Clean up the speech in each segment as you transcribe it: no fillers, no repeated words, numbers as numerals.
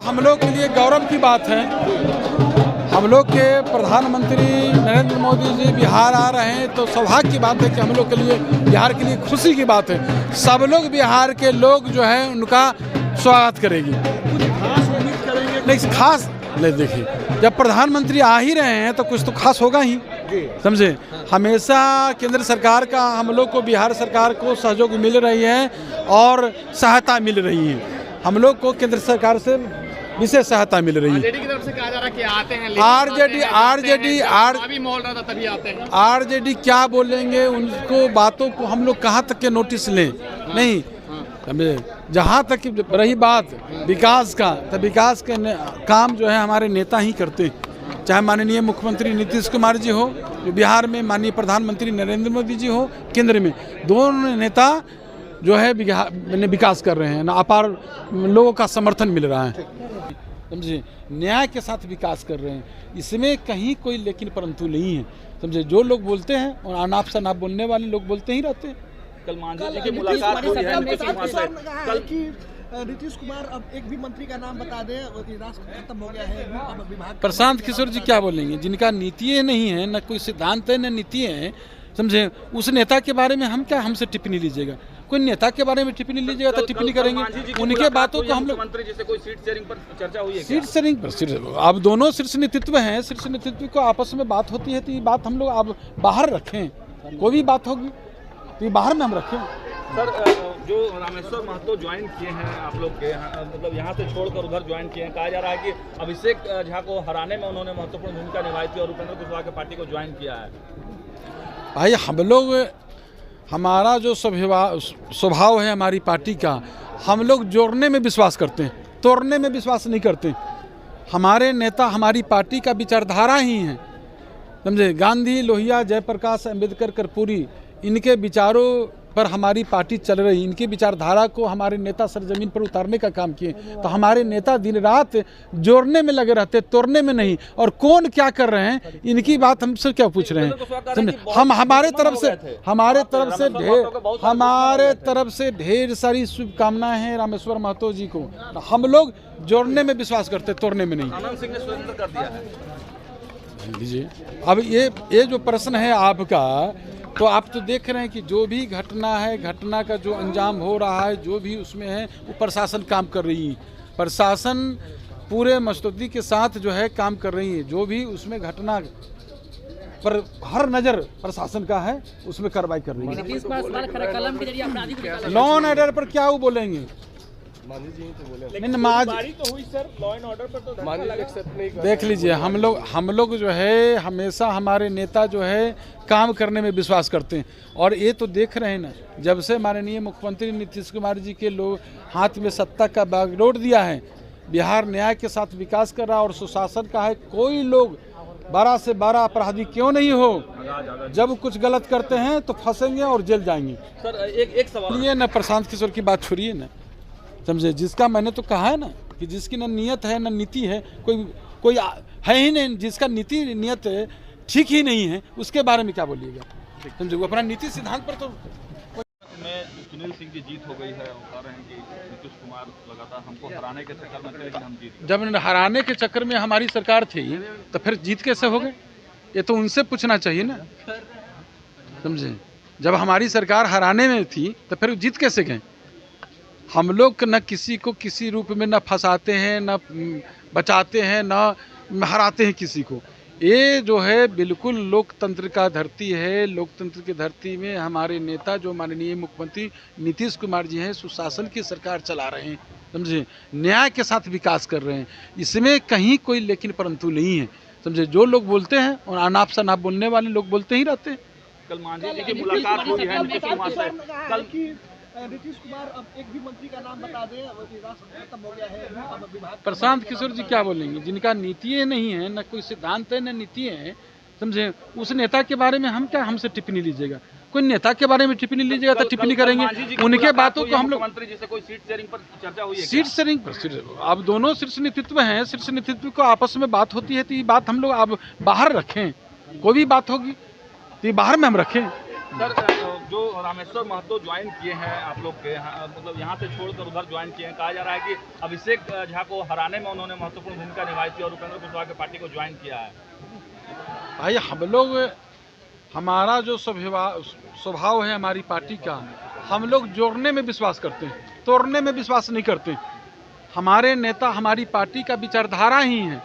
हम लोग के लिए गौरव की बात है। हम लोग के प्रधानमंत्री नरेंद्र मोदी जी बिहार आ रहे हैं तो सौभाग्य की बात है कि हम लोग के लिए, बिहार के लिए खुशी की बात है। सब लोग बिहार के लोग जो है उनका स्वागत करेंगे। नहीं खास नहीं, देखिए जब प्रधानमंत्री आ ही रहे हैं तो कुछ तो खास होगा ही, समझे। हमेशा केंद्र सरकार का हम लोग को, बिहार सरकार को सहयोग मिल रही है और सहायता मिल रही है। हम लोग को केंद्र सरकार से विशेष सहायता मिल रही है। आरजेडी की तरफ से कहा जा रहा है कि आते हैं, अभी मोल रहा था तभी आते हैं। आरजेडी क्या बोलेंगे, उनको बातों को हम लोग कहाँ तक के नोटिस लें, नहीं समझे। जहाँ तक रही बात विकास का, तो विकास के काम जो है हमारे नेता ही करते हैं। चाहे माननीय मुख्यमंत्री नीतीश कुमार जी हो, जो बिहार में माननीय प्रधानमंत्री नरेंद्र मोदी जी हो, केंद्र में, दोनों नेता जो है विकास कर रहे हैं ना, अपार लोगों का समर्थन मिल रहा है, समझे। न्याय के साथ विकास कर रहे हैं, इसमें कहीं कोई लेकिन परंतु नहीं है, समझे। जो लोग बोलते हैं और अनाप शनाप बोलने वाले लोग बोलते ही रहते हैं। कल मांझी जी की मुलाकात हुई है नीतीश कुमार से। कल की नीतीश कुमार अब एक भी मंत्री का नाम बता दें, राष्ट्र खत्म हो गया है, अब विभाग। प्रशांत किशोर जी क्या बोलेंगे, जिनका नीति नहीं है, न कोई सिद्धांत है, न नीति है, समझे। उस नेता के बारे में हम क्या, हमसे टिप्पणी लीजिएगा। कोई नेता के बारे में टिप्पणी लीजिएगा तो टिप्पणी करेंगे, उनके बातों को हम लोग। मंत्री जी से कोई सीट शेयरिंग पर चर्चा हुई है? सीट शेयरिंग पर अब दोनों शीर्ष नेतृत्व हैं, शीर्ष नेतृत्व को आपस में बात होती है तो ये बात हम लोग अब बाहर रखें। कोई भी बात होगी तो ये बाहर में हम रखें। सर, जो रामेश्वर महतो ज्वाइन किए हैं आप लोग के, मतलब यहाँ से छोड़कर उधर ज्वाइन किए हैं, कहा जा रहा है कि अभिषेक झा को हराने में उन्होंने महत्वपूर्ण भूमिका निभाई थी और उपेंद्र कुशवाहा के पार्टी को ज्वाइन किया है। भाई हम लोग, हमारा जो स्वभाव है हमारी पार्टी का, हम लोग जोड़ने में विश्वास करते हैं, तोड़ने में विश्वास नहीं करते। हमारे नेता हमारी पार्टी का विचारधारा ही है, समझे। गांधी, लोहिया, जयप्रकाश, अम्बेडकर, कर्पूरी, इनके विचारों पर हमारी पार्टी चल रही। इनकी विचारधारा को हमारे नेता सरजमीन पर उतारने का काम किए। तो हमारे नेता दिन रात जोड़ने में लगे रहते, तोड़ने में नहीं। और कौन क्या कर रहे हैं इनकी बात हमसे क्या पूछ रहे हैं। हम हमारे तरफ से ढेर सारी शुभकामनाएं हैं रामेश्वर महतो जी को। हम लोग जोड़ने में विश्वास करते, तोड़ने में नहीं। आनंद सिंह ने स्वतंत्र कर दिया है। लीजिए, अब ये जो प्रश्न है आपका, तो आप तो देख रहे हैं कि जो भी घटना है, घटना का जो अंजाम हो रहा है, जो भी उसमें है, वो प्रशासन काम कर रही है। प्रशासन पूरे मस्तूदी के साथ जो है काम कर रही है। जो भी उसमें घटना पर हर नज़र प्रशासन का है, उसमें कार्रवाई कर रही है। लॉ एंड ऑर्डर पर क्या वो बोलेंगे, देख लीजिए। हम लोग जो है हमेशा हमारे नेता जो है काम करने में विश्वास करते हैं। और ये तो देख रहे हैं ना, जब से माननीय मुख्यमंत्री नीतीश कुमार जी के लोग हाथ में सत्ता का बागडोर दिया है, बिहार न्याय के साथ विकास कर रहा है और सुशासन का है। कोई लोग 12 से 12 अपराधी क्यों नहीं हो, जब कुछ गलत करते हैं तो फंसेंगे और जेल जाएंगे। सर, एक सवाल ये ना प्रशांत किशोर की बात छोड़िए ना, समझे। जिसका मैंने तो कहा है ना कि जिसकी न नियत है न नीति है, कोई है ही नहीं, जिसका नीति नियत ठीक ही नहीं है, उसके बारे में क्या बोलिएगा, समझे। वो अपना नीति सिद्धांत पर तो में सुनील सिंह की जीत हो गई है, और कह रहे हैं कि नीतीश कुमार लगातार हमको हराने के चक्कर में थे, लेकिन हम जीत गए। जब हराने के चक्कर में हमारी सरकार थी तो फिर जीत कैसे हो गए, ये तो उनसे पूछना चाहिए ना, समझे। जब हमारी सरकार हराने में थी तो फिर जीत कैसे गए। हम लोग न किसी को किसी रूप में न फंसाते हैं, न बचाते हैं, न हराते हैं किसी को। ये जो है बिल्कुल लोकतंत्र का धरती है। लोकतंत्र की धरती में हमारे नेता जो माननीय मुख्यमंत्री नीतीश कुमार जी हैं, सुशासन की सरकार चला रहे हैं, समझे। न्याय के साथ विकास कर रहे हैं, इसमें कहीं कोई लेकिन परंतु नहीं है, समझे। जो लोग बोलते हैं और अनाप शनाप बोलने वाले लोग बोलते ही रहते हैं। कल मांझी जी की मुलाकात हुई है नीतीश कुमार से। कल की नीतीश कुमार अब एक भी मंत्री का नाम बता दें, राष्ट्र खत्म हो गया है, अब विभाग। प्रशांत किशोर जी क्या बोलेंगे, जिनका नीति नहीं है, न कोई सिद्धांत है, न नीति है, समझे। उस नेता के बारे में हम क्या, हमसे टिप्पणी लीजिएगा। कोई नेता के बारे में टिप्पणी लीजिएगा तो टिप्पणी करेंगे, उनके बातों को हम लोग। मंत्री जी से कोई सीट शेयरिंग पर चर्चा हुई है? सीट शेयरिंग पर अब दोनों शीर्ष नेतृत्व हैं, शीर्ष नेतृत्व को आपस में बात होती है तो ये बात हम लोग अब बाहर रखें। कोई भी बात होगी तो ये बाहर में हम रखें। सर, जो रामेश्वर महतो ज्वाइन किए हैं आप लोग के मतलब यहाँ से छोड़कर उधर ज्वाइन किए हैं। कहा जा रहा है कि अभिषेक झा को हराने में उन्होंने महत्वपूर्ण भूमिका निभाई थी और उपेंद्र कुशवाहा की पार्टी को ज्वाइन किया है। भाई हम लोग, हमारा जो स्वभाव है हमारी पार्टी का, हम लोग जोड़ने में विश्वास करते हैं, तोड़ने में विश्वास नहीं करते। हमारे नेता हमारी पार्टी का विचारधारा ही है,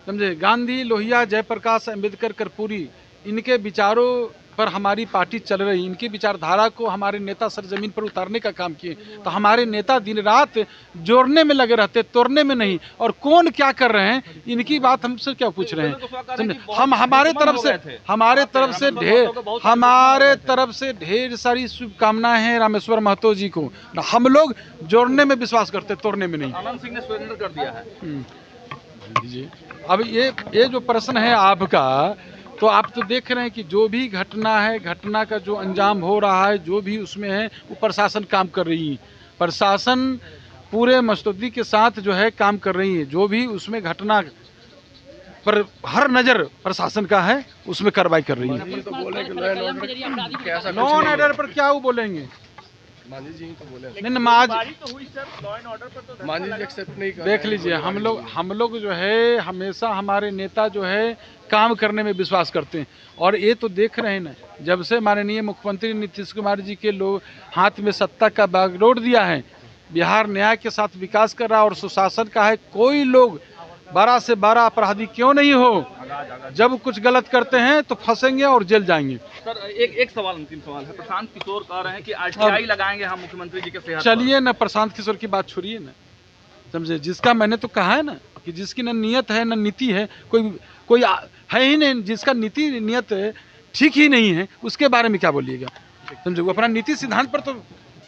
समझे। गांधी, लोहिया, जयप्रकाश, अम्बेडकर, कर्पूरी, इनके विचारों पर हमारी पार्टी चल रही। इनकी विचारधारा को हमारे नेता सर जमीन पर उतारने का काम किए। तो हमारे नेता दिन रात जोड़ने में लगे रहते, तोड़ने में नहीं। और कौन क्या कर रहे हैं इनकी बात हमसे क्या पूछ रहे हैं। हम हमारे तरफ से ढेर सारी शुभकामनाएं हैं रामेश्वर महतो जी को। हम लोग जोड़ने में विश्वास करते, तोड़ने में नहीं। आनंद सिंह ने सरेंडर कर दिया है। अब ये जो प्रश्न है आपका, तो आप तो देख रहे हैं कि जो भी घटना है, घटना का जो अंजाम हो रहा है, जो भी उसमें है, वो प्रशासन काम कर रही है। प्रशासन पूरे मस्तूदी के साथ जो है काम कर रही है। जो भी उसमें घटना पर हर नज़र प्रशासन का है, उसमें कार्रवाई कर रही है। लॉ एंड ऑर्डर पर क्या वो बोलेंगे? मांझी जी तो बोले नहीं, मांझी तो हुई सर, लॉ एंड ऑर्डर पर तो मांझी जी एक्सेप्ट नहीं कर देख लीजिए, हम लोग जो है हमेशा हमारे नेता जो है काम करने में विश्वास करते हैं। और ये तो देख रहे हैं ना, जब से माननीय मुख्यमंत्री नीतीश कुमार जी के लोग हाथ में सत्ता का बागडोर दिया है, बिहार न्याय के साथ विकास कर रहा है और सुशासन का है। कोई लोग 12 से 12 अपराधी क्यों नहीं हो, जब कुछ गलत करते हैं तो फंसेंगे और जेल जाएंगे। सर एक सवाल, अंतिम सवाल है। प्रशांत किशोर कह रहे हैं कि RTI लगाएंगे हम मुख्यमंत्री जी के सेहत पर। चलिए ना, प्रशांत किशोर की बात छोड़िए ना, समझे। जिसका मैंने तो कहा है ना कि जिसकी न नियत है न नीति है, कोई है ही नहीं, जिसका नीति नियत ठीक ही नहीं है, उसके बारे में क्या बोलिएगा, समझे। वो अपना नीति सिद्धांत पर तो